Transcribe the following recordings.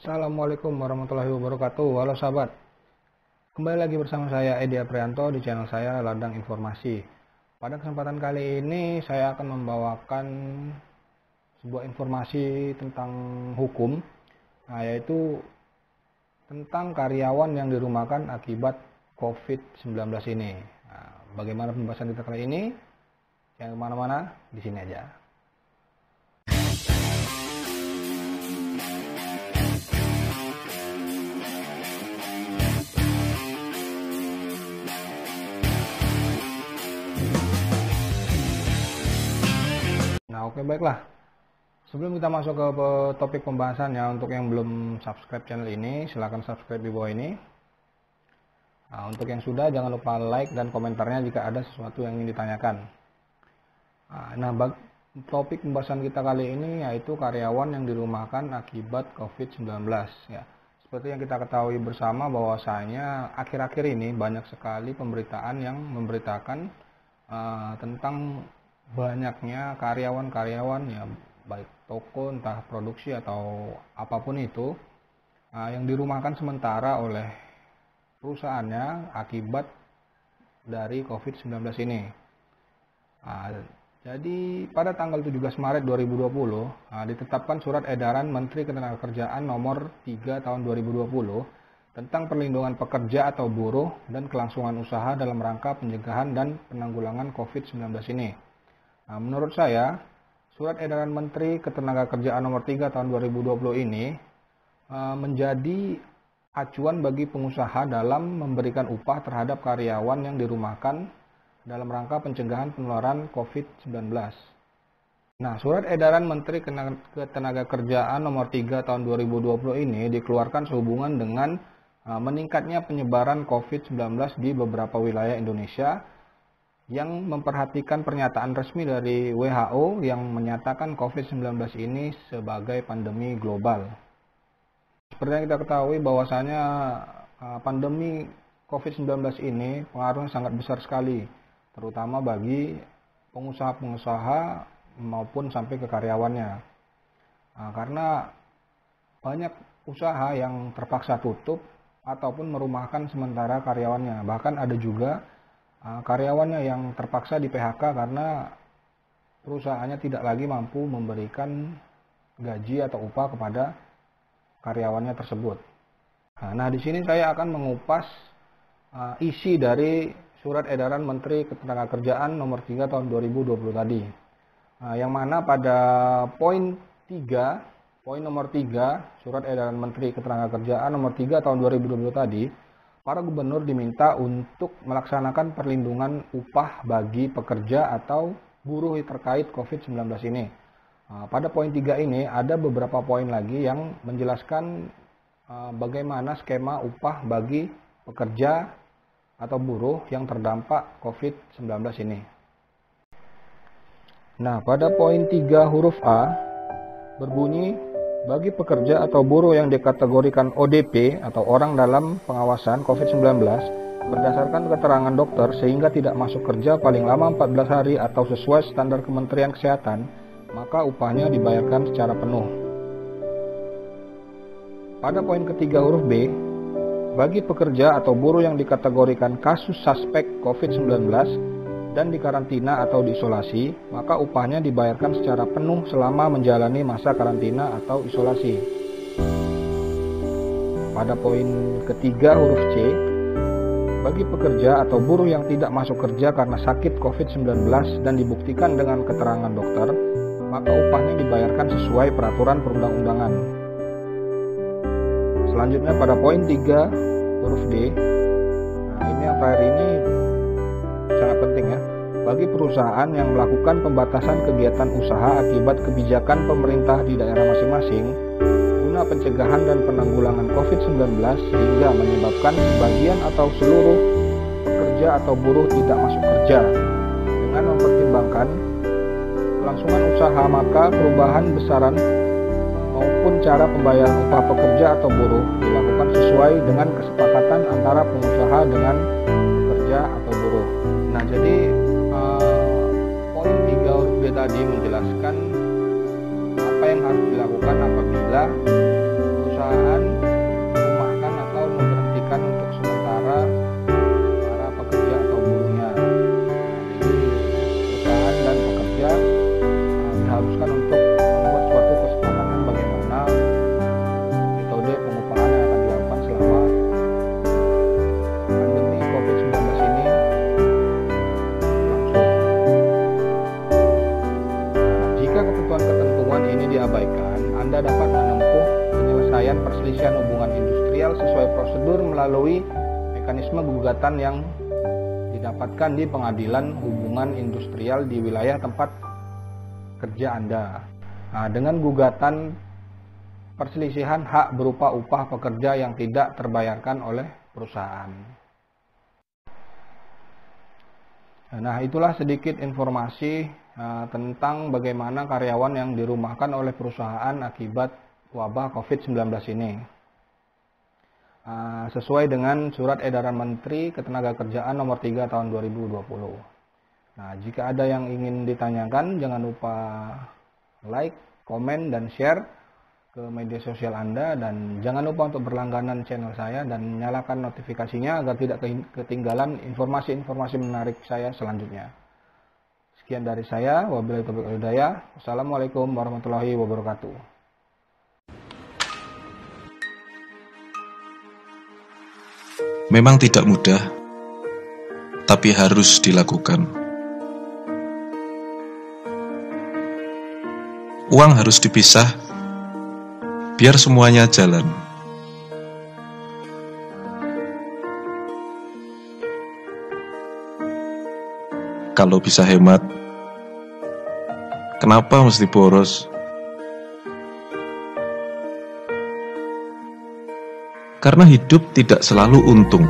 Assalamualaikum warahmatullahi wabarakatuh. Halo sahabat, kembali lagi bersama saya Edi Aprianto di channel saya Ladang Informasi. Pada kesempatan kali ini saya akan membawakan sebuah informasi tentang hukum, yaitu tentang karyawan yang dirumahkan akibat COVID-19 ini. Bagaimana pembahasan kita kali ini? Jangan kemana-mana, di sini aja. Oke, baiklah. Sebelum kita masuk ke topik pembahasannya, untuk yang belum subscribe channel ini, silahkan subscribe di bawah ini. Untuk yang sudah, jangan lupa like dan komentarnya jika ada sesuatu yang ingin ditanyakan. Topik pembahasan kita kali ini yaitu karyawan yang dirumahkan akibat COVID-19. Ya, seperti yang kita ketahui bersama bahwasanya akhir-akhir ini banyak sekali pemberitaan yang memberitakan tentang banyaknya karyawan-karyawan, ya baik toko, entah produksi atau apapun itu, yang dirumahkan sementara oleh perusahaannya akibat dari COVID-19 ini. Jadi pada tanggal 17 Maret 2020 ditetapkan Surat Edaran Menteri Ketenagakerjaan nomor 3 tahun 2020 tentang perlindungan pekerja atau buruh dan kelangsungan usaha dalam rangka pencegahan dan penanggulangan COVID-19 ini. Menurut saya, Surat Edaran Menteri Ketenagakerjaan nomor 3 tahun 2020 ini menjadi acuan bagi pengusaha dalam memberikan upah terhadap karyawan yang dirumahkan dalam rangka pencegahan penularan COVID-19. Surat Edaran Menteri Ketenagakerjaan nomor 3 tahun 2020 ini dikeluarkan sehubungan dengan meningkatnya penyebaran COVID-19 di beberapa wilayah Indonesia, yang memperhatikan pernyataan resmi dari WHO yang menyatakan COVID-19 ini sebagai pandemi global. Seperti yang kita ketahui bahwasanya pandemi COVID-19 ini pengaruhnya sangat besar sekali, terutama bagi pengusaha-pengusaha maupun sampai ke karyawannya. Karena banyak usaha yang terpaksa tutup ataupun merumahkan sementara karyawannya. Bahkan ada juga karyawannya yang terpaksa di PHK karena perusahaannya tidak lagi mampu memberikan gaji atau upah kepada karyawannya tersebut. Di sini saya akan mengupas isi dari Surat Edaran Menteri Ketenagakerjaan nomor 3 tahun 2020 tadi. Yang mana pada poin nomor 3 Surat Edaran Menteri Ketenagakerjaan nomor 3 tahun 2020 tadi, para gubernur diminta untuk melaksanakan perlindungan upah bagi pekerja atau buruh terkait COVID-19 ini. Pada poin 3 ini ada beberapa poin lagi yang menjelaskan bagaimana skema upah bagi pekerja atau buruh yang terdampak COVID-19 ini. Pada poin 3 huruf A berbunyi, bagi pekerja atau buruh yang dikategorikan ODP atau orang dalam pengawasan COVID-19 berdasarkan keterangan dokter sehingga tidak masuk kerja paling lama 14 hari atau sesuai standar Kementerian Kesehatan, maka upahnya dibayarkan secara penuh. Pada poin ketiga huruf B, bagi pekerja atau buruh yang dikategorikan kasus suspek COVID-19 dan dikarantina atau diisolasi, maka upahnya dibayarkan secara penuh selama menjalani masa karantina atau isolasi. Pada poin ketiga huruf C, bagi pekerja atau buruh yang tidak masuk kerja karena sakit COVID-19 dan dibuktikan dengan keterangan dokter, maka upahnya dibayarkan sesuai peraturan perundang-undangan. Selanjutnya pada poin 3 huruf D, ini yang terakhir ini sangat penting ya. Bagi perusahaan yang melakukan pembatasan kegiatan usaha akibat kebijakan pemerintah di daerah masing-masing guna pencegahan dan penanggulangan COVID-19 hingga menyebabkan sebagian atau seluruh pekerja atau buruh tidak masuk kerja, dengan mempertimbangkan kelangsungan usaha, maka perubahan besaran maupun cara pembayaran upah pekerja atau buruh dilakukan sesuai dengan kesepakatan antara pengusaha dengan pekerja atau buruh. Jadi poin 3 huruf D tadi menjelaskan apa yang harus dilakukan apabila perusahaan perselisihan hubungan industrial sesuai prosedur melalui mekanisme gugatan yang didapatkan di pengadilan hubungan industrial di wilayah tempat kerja Anda. Nah, dengan gugatan perselisihan hak berupa upah pekerja yang tidak terbayarkan oleh perusahaan. Nah, itulah sedikit informasi tentang bagaimana karyawan yang dirumahkan oleh perusahaan akibat wabah COVID-19 ini. Sesuai dengan Surat Edaran Menteri Ketenagakerjaan Nomor 3 Tahun 2020. Nah, jika ada yang ingin ditanyakan, jangan lupa like, komen, dan share ke media sosial Anda, dan jangan lupa untuk berlangganan channel saya dan nyalakan notifikasinya agar tidak ketinggalan informasi-informasi menarik saya selanjutnya. Sekian dari saya, wabillahi taufiq wal hidayah. Wassalamualaikum warahmatullahi wabarakatuh. Memang tidak mudah, tapi harus dilakukan. Uang harus dipisah, biar semuanya jalan. Kalau bisa hemat, kenapa mesti boros? Karena hidup tidak selalu untung.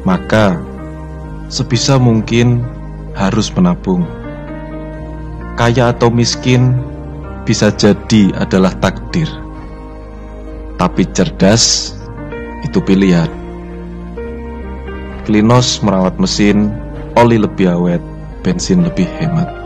Maka, sebisa mungkin harus menabung. Kaya atau miskin bisa jadi adalah takdir. Tapi cerdas itu pilihan. Klinos merawat mesin, oli lebih awet, bensin lebih hemat.